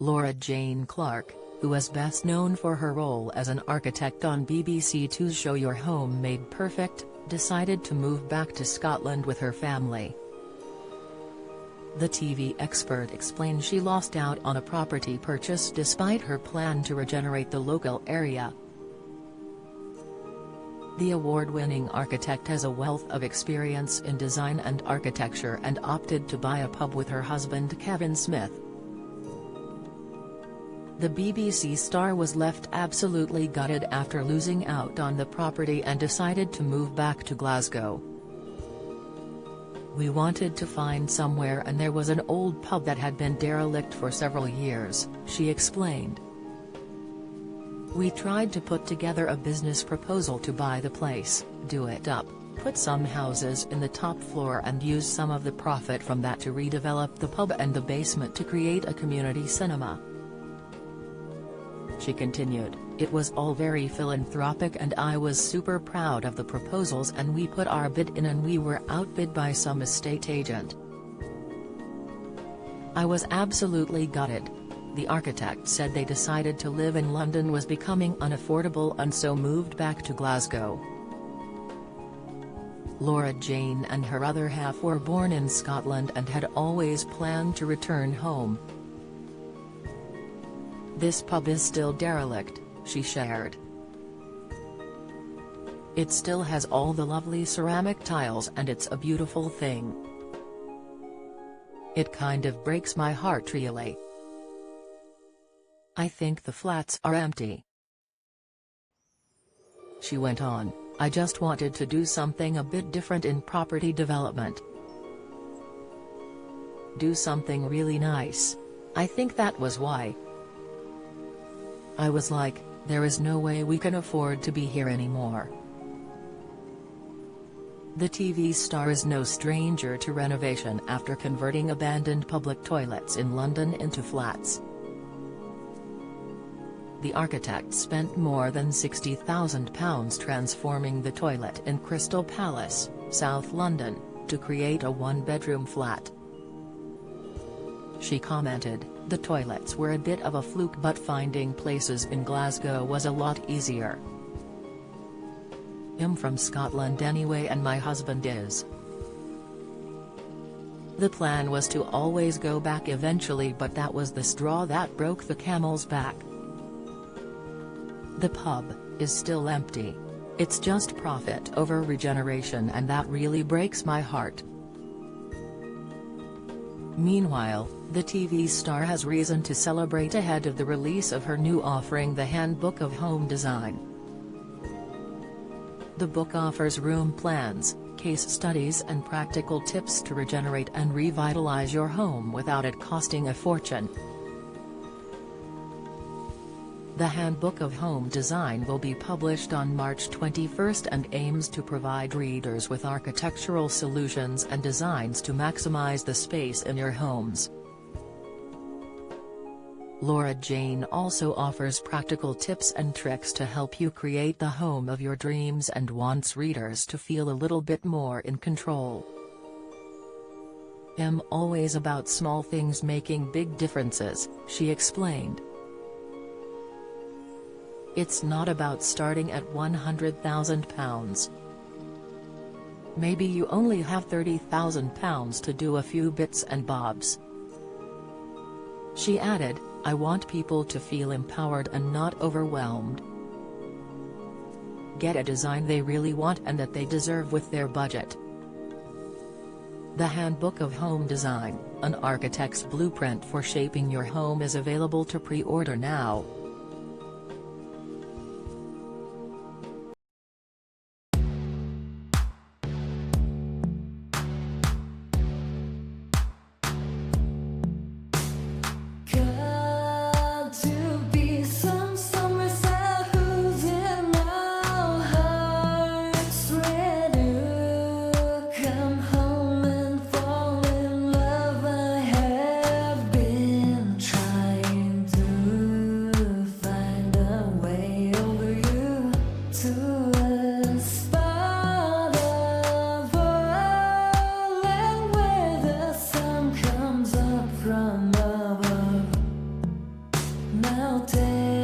Laura Jane Clark, who is best known for her role as an architect on BBC Two's show Your Home Made Perfect, decided to move back to Scotland with her family. The TV expert explained she lost out on a property purchase despite her plan to regenerate the local area. The award-winning architect has a wealth of experience in design and architecture and opted to buy a pub with her husband Kevin Smith. The BBC star was left absolutely gutted after losing out on the property and decided to move back to Glasgow. "We wanted to find somewhere and there was an old pub that had been derelict for several years," she explained. "We tried to put together a business proposal to buy the place, do it up, put some houses in the top floor and use some of the profit from that to redevelop the pub and the basement to create a community cinema." She continued, "It was all very philanthropic and I was super proud of the proposals and we put our bid in and we were outbid by some estate agent. I was absolutely gutted." The architect said they decided to live in London was becoming unaffordable and so moved back to Glasgow. Laura Jane and her other half were born in Scotland and had always planned to return home. "This pub is still derelict," she shared. "It still has all the lovely ceramic tiles and it's a beautiful thing. It kind of breaks my heart really. I think the flats are empty." She went on, "I just wanted to do something a bit different in property development. Do something really nice. I think that was why. I was like, there is no way we can afford to be here anymore." The TV star is no stranger to renovation after converting abandoned public toilets in London into flats. The architect spent more than £60,000 transforming the toilet in Crystal Palace, South London, to create a one-bedroom flat. She commented, "The toilets were a bit of a fluke but finding places in Glasgow was a lot easier. I'm from Scotland anyway and my husband is. The plan was to always go back eventually but that was the straw that broke the camel's back. The pub is still empty. It's just profit over regeneration and that really breaks my heart." Meanwhile, the TV star has reason to celebrate ahead of the release of her new offering, The Handbook of Home Design. The book offers room plans, case studies and practical tips to regenerate and revitalize your home without it costing a fortune. The Handbook of Home Design will be published on March 21 and aims to provide readers with architectural solutions and designs to maximize the space in your homes. Laura Jane also offers practical tips and tricks to help you create the home of your dreams and wants readers to feel a little bit more in control. "I'm always about small things making big differences," she explained. "It's not about starting at £100,000. Maybe you only have £30,000 to do a few bits and bobs." She added, "I want people to feel empowered and not overwhelmed. Get a design they really want and that they deserve with their budget." The Handbook of Home Design, an architect's blueprint for shaping your home, is available to pre-order now. melted.